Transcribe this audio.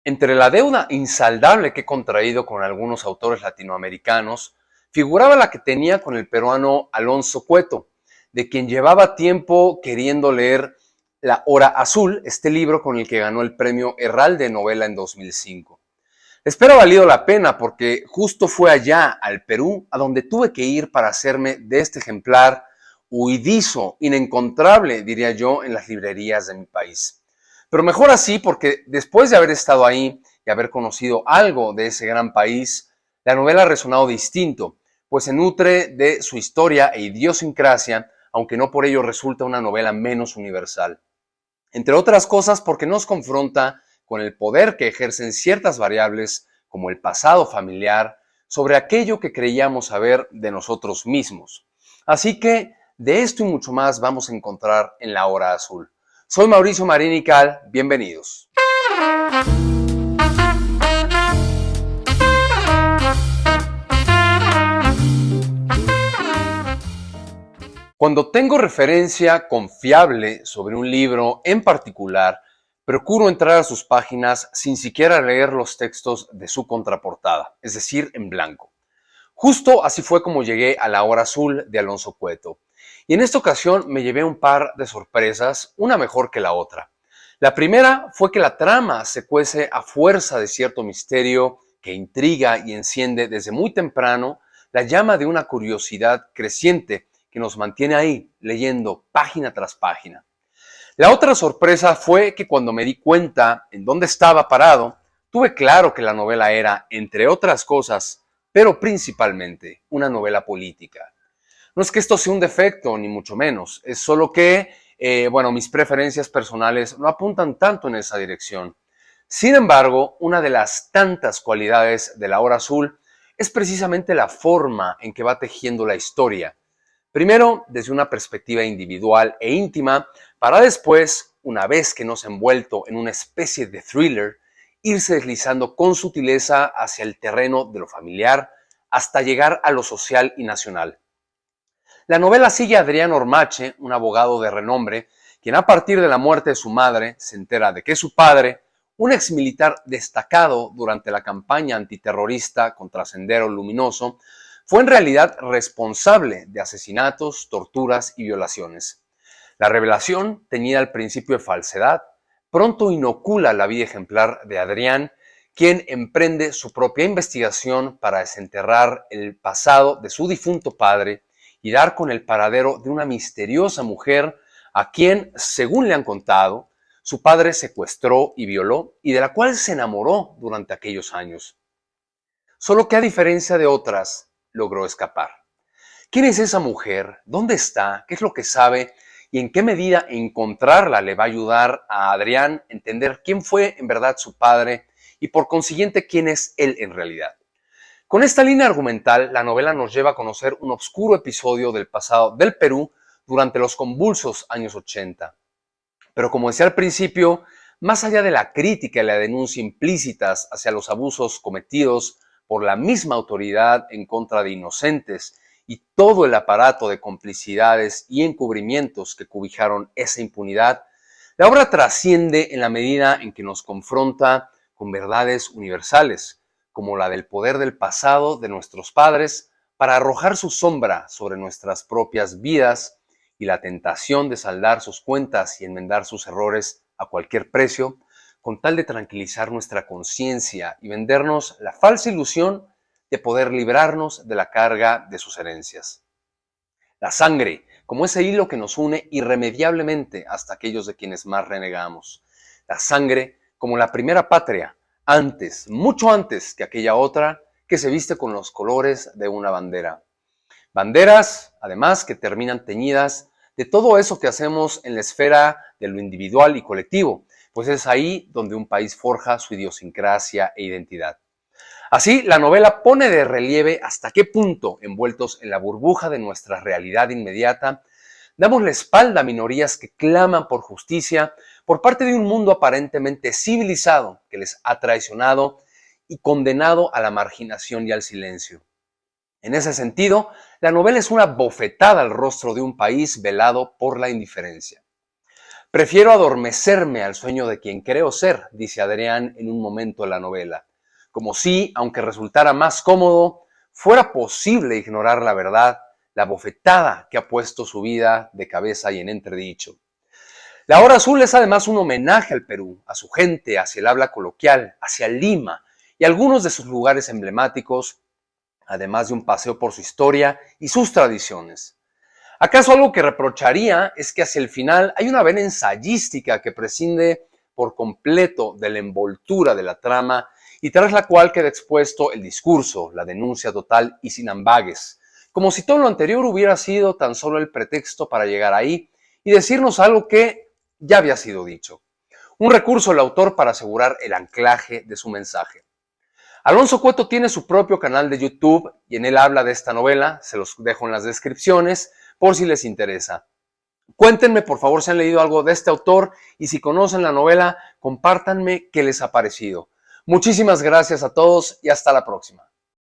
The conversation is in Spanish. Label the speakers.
Speaker 1: Entre la deuda insaldable que he contraído con algunos autores latinoamericanos, figuraba la que tenía con el peruano Alonso Cueto, de quien llevaba tiempo queriendo leer La Hora Azul, este libro con el que ganó el premio Herral de Novela en 2005. Espero ha valido la pena porque justo fue allá, al Perú, a donde tuve que ir para hacerme de este ejemplar huidizo, inencontrable, diría yo, en las librerías de mi país. Pero mejor así porque después de haber estado ahí y haber conocido algo de ese gran país, la novela ha resonado distinto, pues se nutre de su historia e idiosincrasia, aunque no por ello resulta una novela menos universal. Entre otras cosas porque nos confronta con el poder que ejercen ciertas variables como el pasado familiar sobre aquello que creíamos saber de nosotros mismos. Así que de esto y mucho más vamos a encontrar en La Hora Azul. Soy Mauricio Marín y Cal, bienvenidos. Cuando tengo referencia confiable sobre un libro en particular, procuro entrar a sus páginas sin siquiera leer los textos de su contraportada, es decir, en blanco. Justo así fue como llegué a La Hora Azul de Alonso Cueto. Y en esta ocasión me llevé un par de sorpresas, una mejor que la otra. La primera fue que la trama se cuece a fuerza de cierto misterio que intriga y enciende desde muy temprano la llama de una curiosidad creciente que nos mantiene ahí, leyendo página tras página. La otra sorpresa fue que cuando me di cuenta en dónde estaba parado, tuve claro que la novela era, entre otras cosas, pero principalmente, una novela política. No es que esto sea un defecto, ni mucho menos, es solo que, mis preferencias personales no apuntan tanto en esa dirección. Sin embargo, una de las tantas cualidades de La Hora Azul es precisamente la forma en que va tejiendo la historia. Primero, desde una perspectiva individual e íntima, para después, una vez que nos ha envuelto en una especie de thriller, irse deslizando con sutileza hacia el terreno de lo familiar hasta llegar a lo social y nacional. La novela sigue a Adrián Ormache, un abogado de renombre, quien a partir de la muerte de su madre se entera de que su padre, un exmilitar destacado durante la campaña antiterrorista contra Sendero Luminoso, fue en realidad responsable de asesinatos, torturas y violaciones. La revelación, teñida al principio de falsedad, pronto inocula la vida ejemplar de Adrián, quien emprende su propia investigación para desenterrar el pasado de su difunto padre y dar con el paradero de una misteriosa mujer a quien, según le han contado, su padre secuestró y violó y de la cual se enamoró durante aquellos años. Solo que a diferencia de otras, logró escapar. ¿Quién es esa mujer? ¿Dónde está? ¿Qué es lo que sabe? ¿Y en qué medida encontrarla le va a ayudar a Adrián a entender quién fue en verdad su padre y por consiguiente quién es él en realidad? Con esta línea argumental, la novela nos lleva a conocer un oscuro episodio del pasado del Perú durante los convulsos años 80. Pero como decía al principio, más allá de la crítica y la denuncia implícitas hacia los abusos cometidos por la misma autoridad en contra de inocentes y todo el aparato de complicidades y encubrimientos que cobijaron esa impunidad, la obra trasciende en la medida en que nos confronta con verdades universales, como la del poder del pasado de nuestros padres para arrojar su sombra sobre nuestras propias vidas y la tentación de saldar sus cuentas y enmendar sus errores a cualquier precio, con tal de tranquilizar nuestra conciencia y vendernos la falsa ilusión de poder librarnos de la carga de sus herencias. La sangre, como ese hilo que nos une irremediablemente hasta aquellos de quienes más renegamos. La sangre como la primera patria, antes, mucho antes que aquella otra que se viste con los colores de una bandera. Banderas, además, que terminan teñidas de todo eso que hacemos en la esfera de lo individual y colectivo, pues es ahí donde un país forja su idiosincrasia e identidad. Así, la novela pone de relieve hasta qué punto, envueltos en la burbuja de nuestra realidad inmediata, damos la espalda a minorías que claman por justicia por parte de un mundo aparentemente civilizado que les ha traicionado y condenado a la marginación y al silencio. En ese sentido, la novela es una bofetada al rostro de un país velado por la indiferencia. Prefiero adormecerme al sueño de quien creo ser, dice Adrián en un momento de la novela, como si, aunque resultara más cómodo, fuera posible ignorar la verdad, la bofetada que ha puesto su vida de cabeza y en entredicho. La Hora Azul es además un homenaje al Perú, a su gente, hacia el habla coloquial, hacia Lima y algunos de sus lugares emblemáticos, además de un paseo por su historia y sus tradiciones. ¿Acaso algo que reprocharía es que hacia el final hay una vena ensayística que prescinde por completo de la envoltura de la trama y tras la cual queda expuesto el discurso, la denuncia total y sin ambages, como si todo lo anterior hubiera sido tan solo el pretexto para llegar ahí y decirnos algo que ya había sido dicho? Un recurso del autor para asegurar el anclaje de su mensaje. Alonso Cueto tiene su propio canal de YouTube y en él habla de esta novela, se los dejo en las descripciones por si les interesa. Cuéntenme por favor si han leído algo de este autor y si conocen la novela, compártanme qué les ha parecido. Muchísimas gracias a todos y hasta la próxima.